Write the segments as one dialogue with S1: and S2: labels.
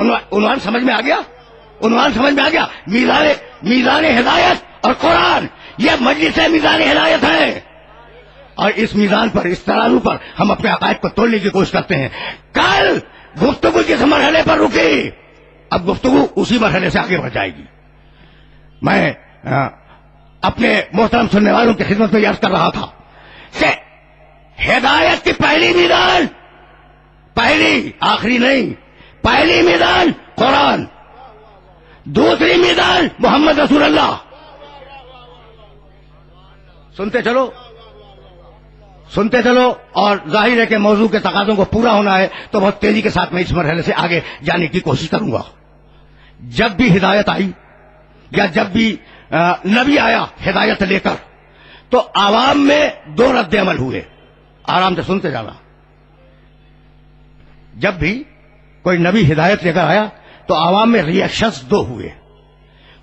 S1: عنوان سمجھ میں آ گیا؟ عنوان سمجھ میں آ گیا؟ میزان ہدایت اور قرآن، یہ مجلس میزان ہدایت ہے، اور اس میزان پر، اس ترازو پر ہم اپنے عقائد کو تولنے کی کوشش کرتے ہیں۔ کل گفتگو جس مرحلے پر رکی، اب گفتگو اسی مرحلے سے آگے بڑھ جائے گی۔ میں اپنے محترم سننے والوں کی خدمت میں عرض کر رہا تھا کہ ہدایت کی پہلی میدان، پہلی آخری نہیں، پہلی میدان قرآن، دوسری میدان محمد رسول اللہ۔ سنتے چلو، اور ظاہر ہے کہ موضوع کے تقاضوں کو پورا ہونا ہے تو بہت تیزی کے ساتھ میں اس مرحلے سے آگے جانے کی کوشش کروں گا۔ جب بھی ہدایت آئی یا جب بھی نبی آیا ہدایت لے کر، تو عوام میں دو رد عمل ہوئے۔ آرام سے سنتے جانا۔ جب بھی کوئی نبی ہدایت لے کر آیا تو عوام میں ریئیکشنز دو ہوئے۔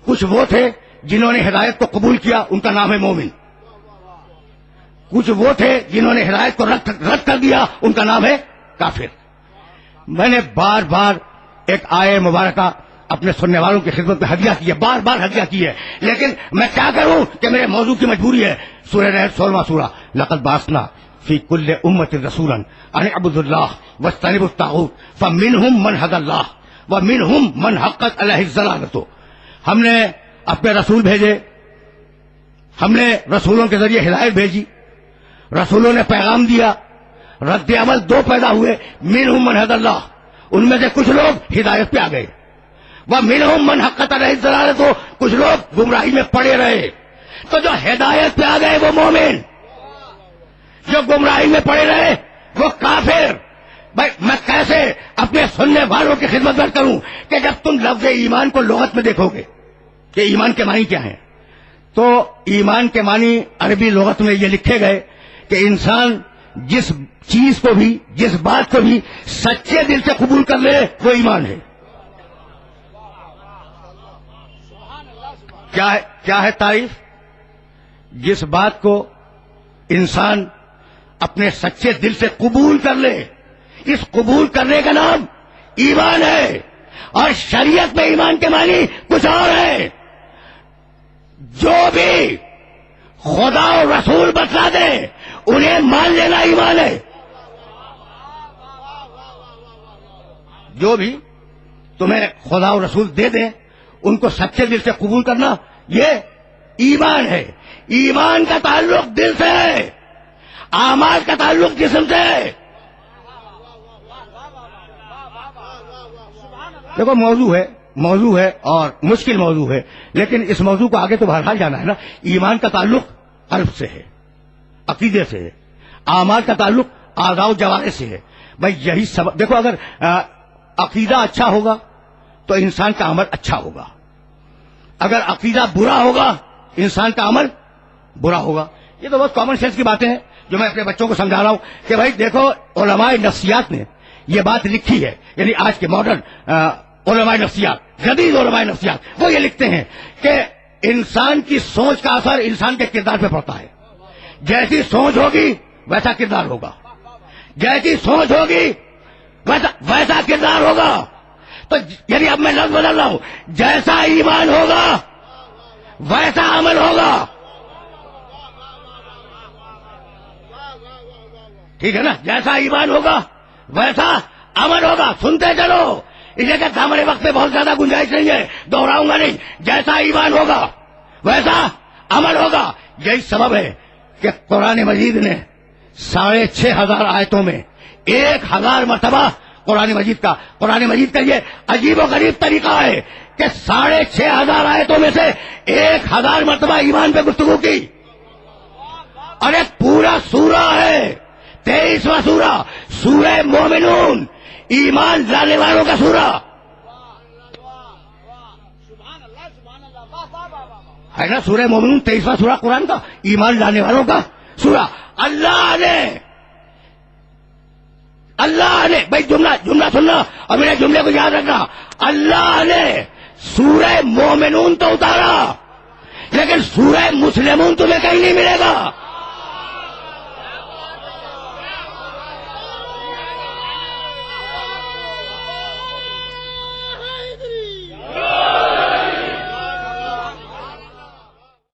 S1: کچھ وہ تھے جنہوں نے ہدایت کو قبول کیا، ان کا نام ہے مومن۔ کچھ وہ تھے جنہوں نے ہدایت کو رد کر دیا، ان کا نام ہے کافر۔ میں نے بار بار ایک آیہ مبارکہ اپنے سننے والوں کی خدمت میں ہدیہ کی ہے، بار بار ہدیہ کی ہے، لیکن میں کیا کروں کہ میرے موضوع کی مجبوری ہے۔ سورہ رحد 16واں سورہ، لقد بعثنا فی کل امۃ رسولا ان اعبدوا اللہ واجتنبوا الطاغوت فمنہم من ھدی اللہ ومنہم من حقت علیہ الضلالۃ۔ ہم نے اپنے رسول بھیجے، ہم نے رسولوں کے ذریعے ہدایت بھیجی، رسولوں نے پیغام دیا، رد عمل دو پیدا ہوئے، منہم من ھدی اللہ، ان میں سے کچھ لوگ ہدایت پہ آ گئے، ومنہم من حقت علیہ الضلالۃ، کچھ لوگ گمراہی میں پڑے رہے۔ تو جو ہدایت پہ آ گئے وہ مومن، جو گمراہی میں پڑے رہے وہ کافر۔ بھائی میں کیسے اپنے سننے والوں کی خدمت میں کروں کہ جب تم لفظ ایمان کو لغت میں دیکھو گے کہ ایمان کے معنی کیا ہیں، تو ایمان کے معنی عربی لغت میں یہ لکھے گئے کہ انسان جس چیز کو بھی، جس بات کو بھی سچے دل سے قبول کر لے وہ ایمان ہے۔ کیا ہے تعریف؟ جس بات کو انسان اپنے سچے دل سے قبول کر لے، اس قبول کرنے کا نام ایمان ہے۔ اور شریعت میں ایمان کے معنی کچھ اور ہے۔ جو بھی خدا اور رسول بتلا دے انہیں مان لینا ایمان ہے۔ جو بھی تمہیں خدا اور رسول دے دیں ان کو سچے دل سے قبول کرنا، یہ ایمان ہے۔ ایمان کا تعلق دل سے ہے، اعمال کا تعلق جسم سے ہے۔ دیکھو موضوع ہے اور مشکل موضوع ہے، لیکن اس موضوع کو آگے تو بہرحال جانا ہے نا۔ ایمان کا تعلق قلب سے ہے، عقیدے سے ہے، اعمال کا تعلق اعضاء و جوارح سے ہے۔ بھائی یہی سبب، دیکھو اگر عقیدہ اچھا ہوگا تو انسان کا عمل اچھا ہوگا، اگر عقیدہ برا ہوگا انسان کا عمل برا ہوگا۔ یہ تو بہت کامن سینس کی باتیں ہیں جو میں اپنے بچوں کو سمجھا رہا ہوں کہ بھائی دیکھو علماء نفسیات نے یہ بات لکھی ہے، یعنی آج کے ماڈرن علماء نفسیات، جدید علماء نفسیات، وہ یہ لکھتے ہیں کہ انسان کی سوچ کا اثر انسان کے کردار پہ پڑتا ہے۔ جیسی سوچ ہوگی ویسا کردار ہوگا، جیسی سوچ ہوگی ویسا کردار ہوگا۔ تو یعنی اب میں لفظ بدل رہا ہوں، جیسا ایمان ہوگا ویسا عمل ہوگا۔ ٹھیک ہے نا؟ جیسا ایمان ہوگا ویسا عمل ہوگا۔ سنتے چلو، اسے کہ ہمارے وقت میں بہت زیادہ گنجائش نہیں ہے، دوہراؤں گا نہیں۔ جیسا ایمان ہوگا ویسا عمل ہوگا۔ یہی سبب ہے کہ قرآن مجید نے 6500 آیتوں میں 1000 مرتبہ قرآن مجید کا یہ عجیب و غریب طریقہ ہے کہ 6500 آیتوں میں سے 1000 مرتبہ ایمان پہ گفتگو کی، اور ایک پورا سورہ ہے، 23واں سورہ، سورہ مومنون، ایمان لانے والوں کا سورہ ہے نا۔ سورہ مومنون 23واں سورہ قرآن کا، ایمان لانے والوں کا سورہ۔ اللہ نے بھائی جملہ سننا اور میرے جملے کو یاد رکھنا، اللہ نے سورہ مومنون تو اتارا لیکن سورہ مسلمون تمہیں کہیں نہیں ملے گا۔